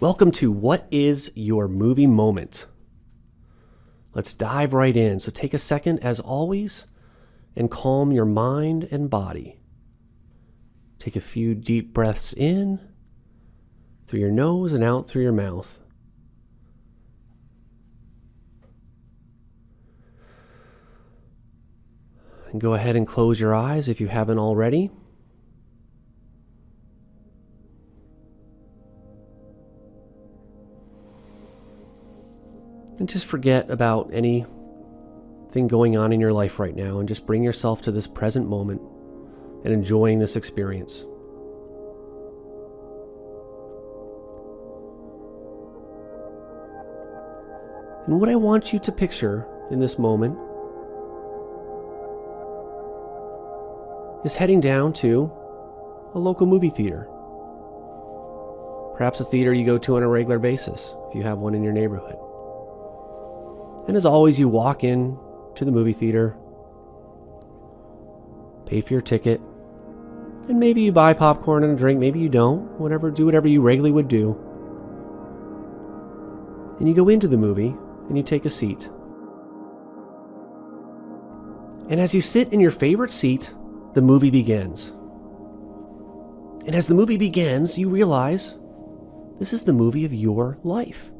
Welcome to What is Your Movie Moment? Let's dive right in. So take a second, as always, and calm your mind and body. Take a few deep breaths in through your nose and out through your mouth. And go ahead and close your eyes if you haven't already. And just forget about anything going on in your life right now and just bring yourself to this present moment and enjoying this experience. And what I want you to picture in this moment is heading down to a local movie theater. Perhaps a theater you go to on a regular basis if you have one in your neighborhood. And as always, you walk in to the movie theater, pay for your ticket, and maybe you buy popcorn and a drink, maybe you don't, do whatever you regularly would do. And you go into the movie and you take a seat. And as you sit in your favorite seat, the movie begins. And as the movie begins, you realize this is the movie of your life.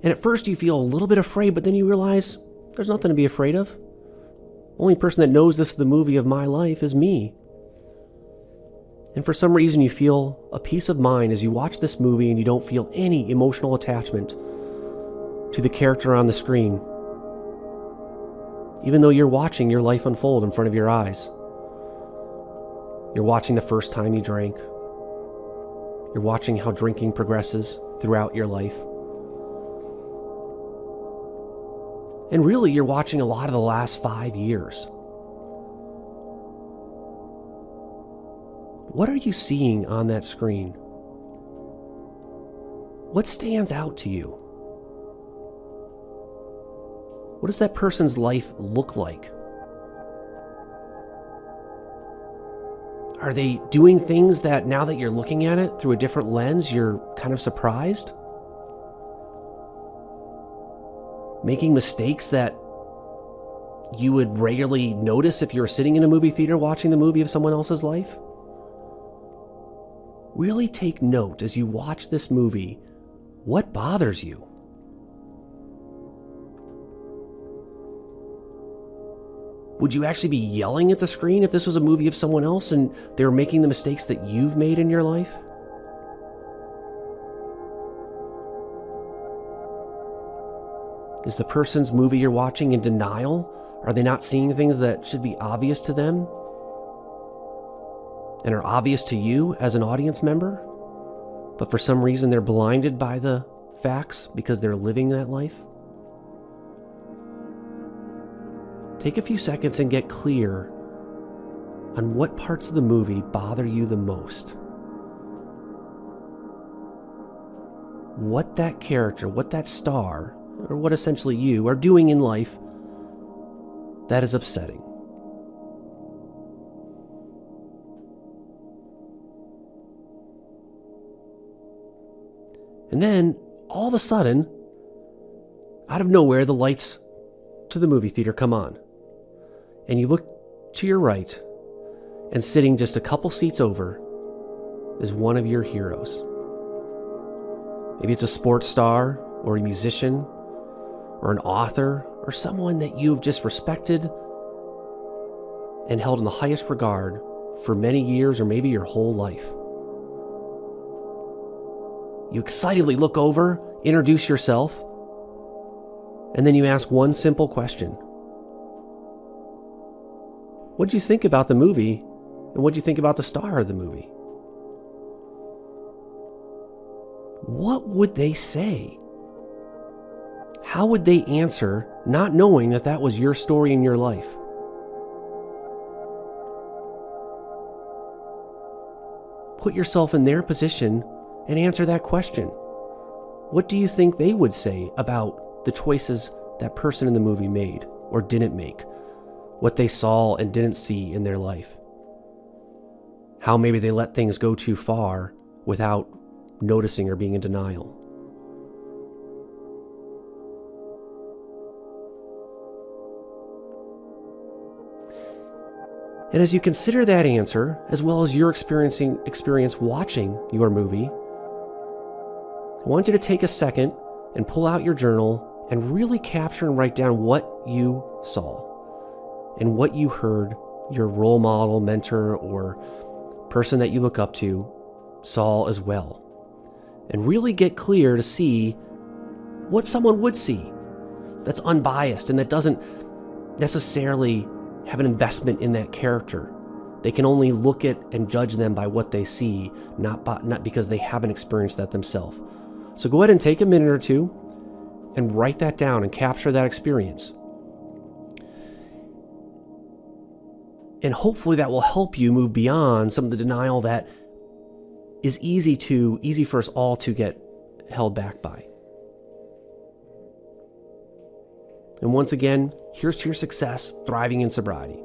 And at first you feel a little bit afraid, but then you realize there's nothing to be afraid of. Only person that knows this is the movie of my life is me. And for some reason you feel a peace of mind as you watch this movie and you don't feel any emotional attachment to the character on the screen. Even though you're watching your life unfold in front of your eyes. You're watching the first time you drank. You're watching how drinking progresses throughout your life. And really, you're watching a lot of the last 5 years. What are you seeing on that screen? What stands out to you? What does that person's life look like? Are they doing things that now that you're looking at it through a different lens, you're kind of surprised? Making mistakes that you would regularly notice if you were sitting in a movie theater watching the movie of someone else's life? Really take note as you watch this movie. What bothers you? Would you actually be yelling at the screen if this was a movie of someone else and they were making the mistakes that you've made in your life? Is the person's movie you're watching in denial? Are they not seeing things that should be obvious to them and are obvious to you as an audience member? But for some reason they're blinded by the facts because they're living that life? Take a few seconds and get clear on what parts of the movie bother you the most. What that character, what that star, or what essentially you are doing in life that is upsetting. And then, all of a sudden, out of nowhere, the lights to the movie theater come on. And you look to your right, and sitting just a couple seats over is one of your heroes. Maybe it's a sports star, or a musician, or an author, or someone that you've just respected and held in the highest regard for many years or maybe your whole life. You excitedly look over, introduce yourself, and then you ask one simple question. What did you think about the movie, and what did you think about the star of the movie? What would they say? How would they answer, not knowing that that was your story in your life? Put yourself in their position and answer that question. What do you think they would say about the choices that person in the movie made or didn't make? What they saw and didn't see in their life? How maybe they let things go too far without noticing or being in denial. And as you consider that answer, as well as your experience watching your movie, I want you to take a second and pull out your journal and really capture and write down what you saw and what you heard your role model, mentor, or person that you look up to saw as well. And really get clear to see what someone would see that's unbiased and that doesn't necessarily have an investment in that character. They can only look at and judge them by what they see, not because they haven't experienced that themselves. So go ahead and take a minute or two and write that down and capture that experience. And hopefully that will help you move beyond some of the denial that is easy for us all to get held back by. And once again, here's to your success thriving in sobriety.